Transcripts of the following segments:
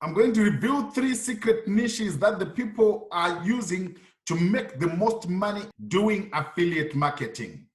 I'm going to reveal 3 secret niches that the people are using to make the most money doing affiliate marketing.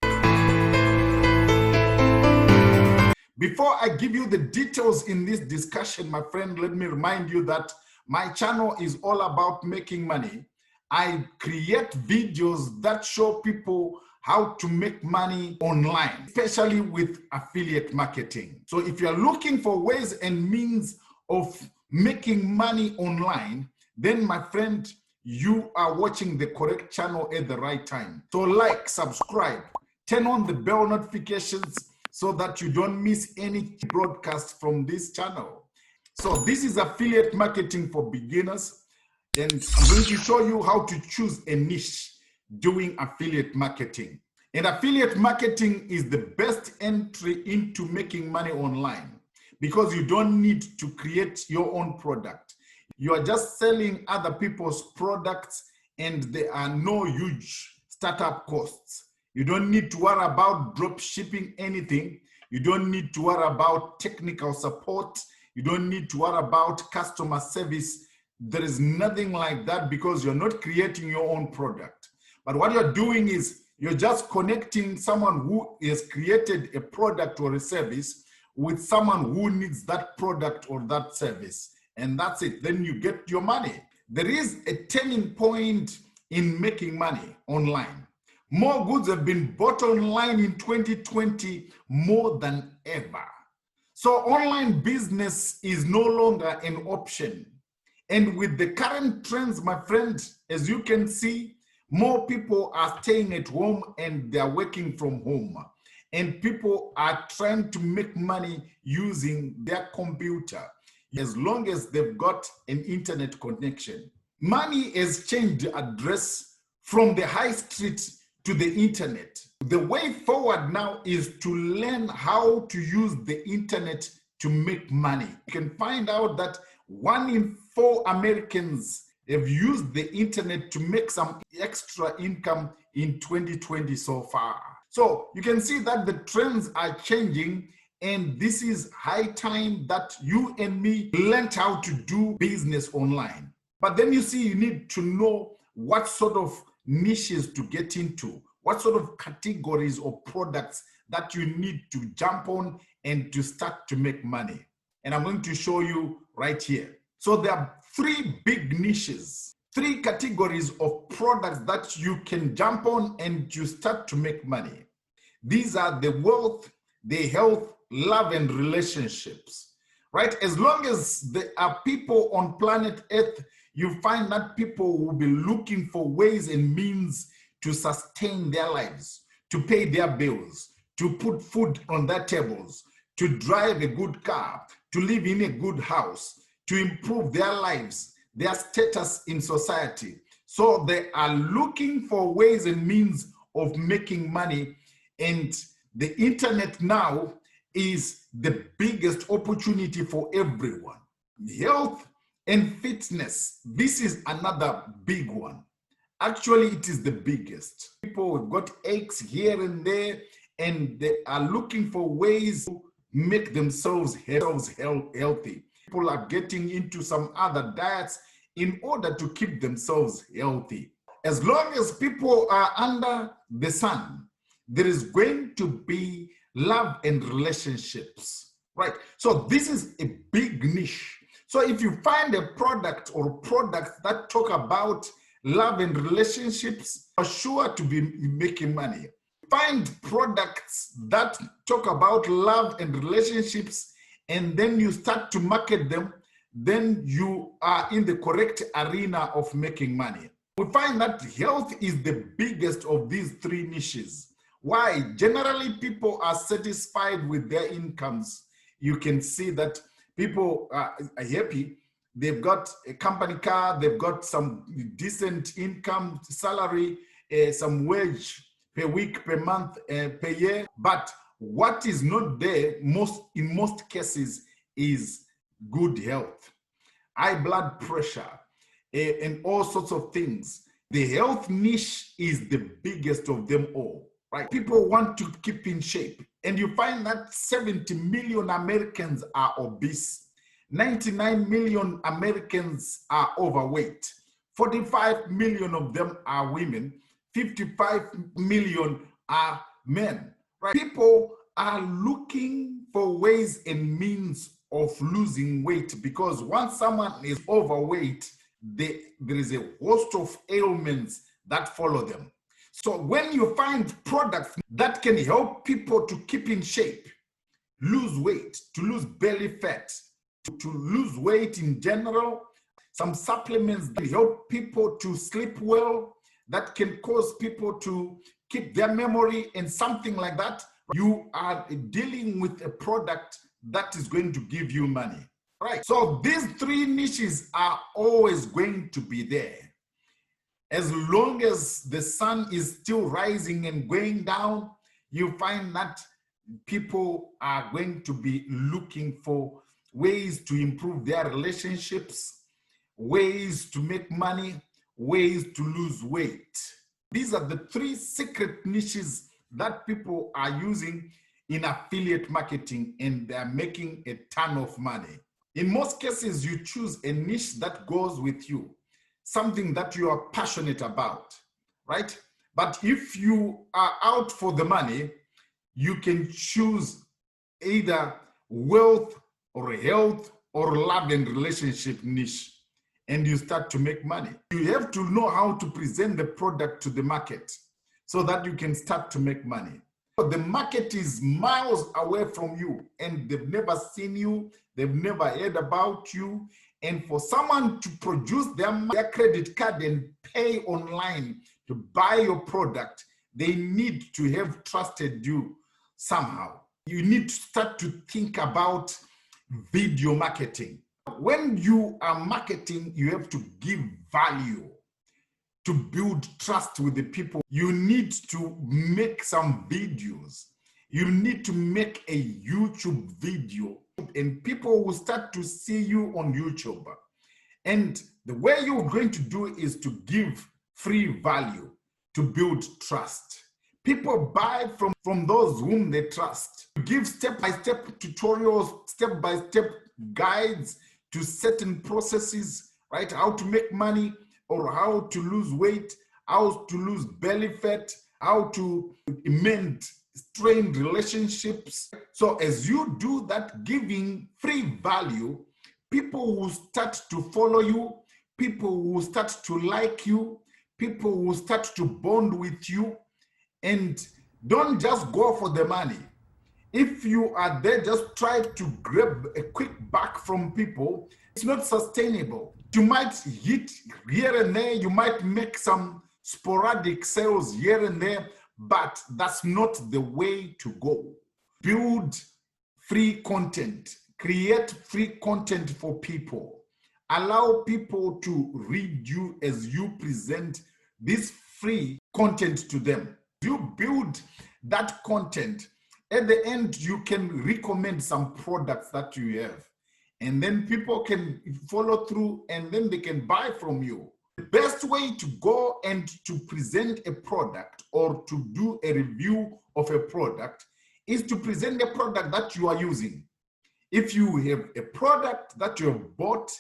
Before I give you the details in this discussion, my friend, let me remind you that my channel is all about making money. I create videos that show people how to make money online, especially with affiliate marketing. So if you're looking for ways and means of making money online, then my friend, you are watching the correct channel at the right time. So like, subscribe, turn on the bell notifications so that you don't miss any broadcast from this channel. So this is affiliate marketing for beginners, and I'm going to show you how to choose a niche doing affiliate marketing. And affiliate marketing is the best entry into making money online because you don't need to create your own product. You are just selling other people's products and there are no huge startup costs. You don't need to worry about drop shipping anything. You don't need to worry about technical support. You don't need to worry about customer service. There is nothing like that because you're not creating your own product. But what you're doing is you're just connecting someone who has created a product or a service with someone who needs that product or that service. And that's it. Then you get your money. There is a turning point in making money online. More goods have been bought online in 2020 more than ever. So online business is no longer an option. And with the current trends, my friend, as you can see, more people are staying at home and they're working from home. And people are trying to make money using their computer as long as they've got an internet connection. Money has changed address from the high street to the internet. The way forward now is to learn how to use the internet to make money. You can find out that 1 in 4 Americans have used the internet to make some extra income in 2020 so far. So you can see that the trends are changing, and this is high time that you and me learned how to do business online. But then you see, you need to know what sort of niches to get into, what sort of categories or products that you need to jump on and to start to make money. And I'm going to show you right here. So there are 3 big niches, 3 categories of products that you can jump on and you start to make money. These are the wealth, the health, love, and relationships, right? As long as there are people on planet Earth, you find that people will be looking for ways and means to sustain their lives, to pay their bills, to put food on their tables, to drive a good car, to live in a good house, to improve their lives, their status in society. So they are looking for ways and means of making money, and the internet now is the biggest opportunity for everyone. Health and fitness, this is another big one. Actually, it is the biggest. People have got aches here and there, and they are looking for ways to make themselves healthy. People are getting into some other diets in order to keep themselves healthy. As long as people are under the sun, there is going to be love and relationships, right? So this is a big niche. So if you find a product or products that talk about love and relationships, are sure to be making money. Find products that talk about love and relationships, and then you start to market them, then you are in the correct arena of making money. We find that health is the biggest of these 3 niches. Why? Generally, people are satisfied with their incomes. You can see that people are happy. They've got a company car, they've got some decent income, salary, some wage per week, per month, per year. But what is not there in most cases is good health, high blood pressure, and all sorts of things. The health niche is the biggest of them all, right? People want to keep in shape, and you find that 70 million Americans are obese. 99 million Americans are overweight. 45 million of them are women. 55 million are men. Right? People are looking for ways and means of losing weight, because once someone is overweight, there is a host of ailments that follow them. So when you find products that can help people to keep in shape, lose weight, to lose belly fat, to lose weight in general, some supplements that help people to sleep well, that can cause people to keep their memory and something like that, you are dealing with a product that is going to give you money, right? So these three niches are always going to be there. As long as the sun is still rising and going down, you find that people are going to be looking for ways to improve their relationships, ways to make money, ways to lose weight. These are the three secret niches that people are using in affiliate marketing, and they're making a ton of money. In most cases, you choose a niche that goes with you, something that you are passionate about, right? But if you are out for the money, you can choose either wealth or health or love and relationship niche, and you start to make money. You have to know how to present the product to the market so that you can start to make money. The market is miles away from you, and they've never seen you, they've never heard about you. And for someone to produce their credit card and pay online to buy your product, they need to have trusted you somehow. You need to start to think about video marketing. When you are marketing, you have to give value to build trust with the people. You need to make some videos. You need to make a YouTube video, and people will start to see you on YouTube. And the way you're going to do it is to give free value to build trust. People buy from those whom they trust. You give step-by-step tutorials, step-by-step guides to certain processes, right? How to make money, or how to lose weight, how to lose belly fat, how to mend strained relationships. So as you do that, giving free value, people will start to follow you, people will start to like you, people will start to bond with you. And don't just go for the money. If you are there just try to grab a quick buck from people, it's not sustainable. You might hit here and there, you might make some sporadic sales here and there, but that's not the way to go. Build free content, create free content for people. Allow people to read you as you present this free content to them. You build that content. At the end, you can recommend some products that you have, and then people can follow through, and then they can buy from you. The best way to go and to present a product or to do a review of a product is to present a product that you are using. If you have a product that you have bought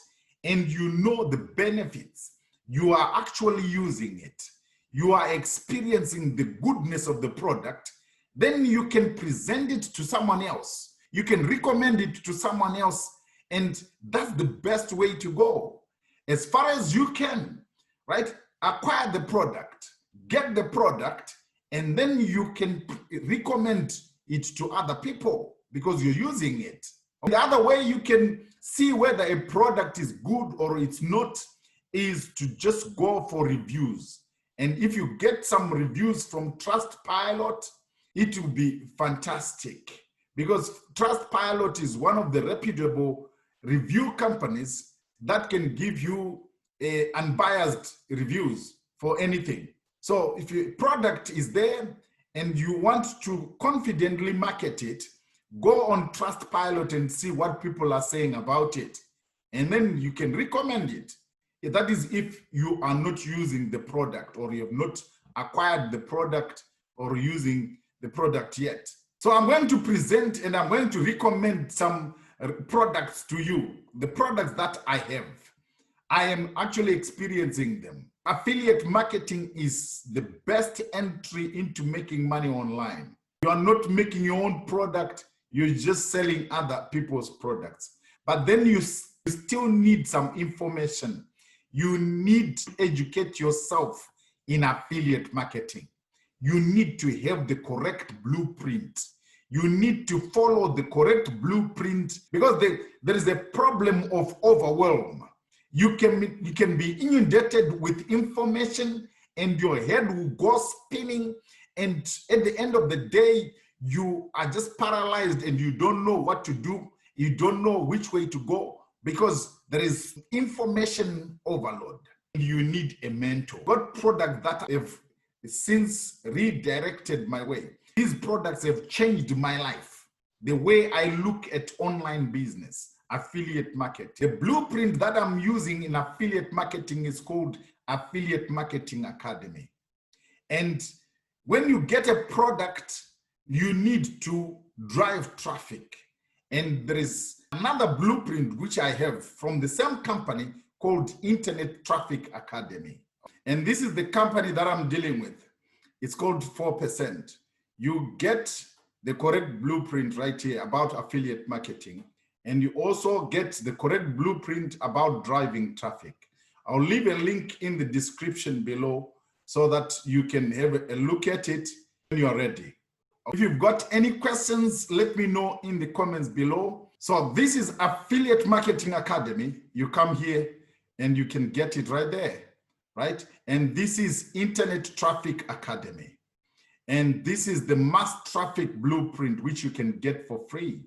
and you know the benefits, you are actually using it, you are experiencing the goodness of the product, then you can present it to someone else. You can recommend it to someone else, and that's the best way to go. As far as you can, right? Acquire the product, get the product, and then you can recommend it to other people because you're using it. The other way you can see whether a product is good or it's not is to just go for reviews. And if you get some reviews from Trustpilot, it will be fantastic, because Trustpilot is one of the reputable review companies that can give you unbiased reviews for anything. So if your product is there and you want to confidently market it, go on Trustpilot and see what people are saying about it. And then you can recommend it. That is if you are not using the product, or you have not acquired the product or using the product yet. So I'm going to present and I'm going to recommend some products to you, the products that I have. I am actually experiencing them. Affiliate marketing is the best entry into making money online. You are not making your own product, you're just selling other people's products. But then you still need some information. You need to educate yourself in affiliate marketing. You need to have the correct blueprint. You need to follow the correct blueprint, because there is a problem of overwhelm. You can be inundated with information and your head will go spinning, and at the end of the day, you are just paralyzed and you don't know what to do. You don't know which way to go because there is information overload. You need a mentor. Got products that have since redirected my way. These products have changed my life, the way I look at online business, affiliate market. The blueprint that I'm using in affiliate marketing is called Affiliate Marketing Academy. And when you get a product, you need to drive traffic. And there is another blueprint which I have from the same company called Internet Traffic Academy. And this is the company that I'm dealing with. It's called 4%. You get the correct blueprint right here about affiliate marketing. And you also get the correct blueprint about driving traffic. I'll leave a link in the description below so that you can have a look at it when you're ready. If you've got any questions, let me know in the comments below. So this is Affiliate Marketing Academy. You come here and you can get it right there, right? And this is Internet Traffic Academy. And this is the mass traffic blueprint, which you can get for free.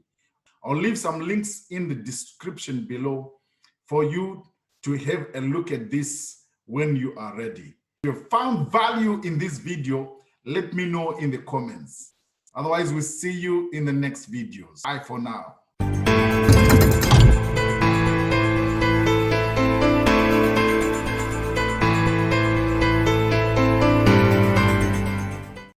I'll leave some links in the description below for you to have a look at this when you are ready. If you found value in this video, let me know in the comments. Otherwise, we'll see you in the next videos. Bye for now.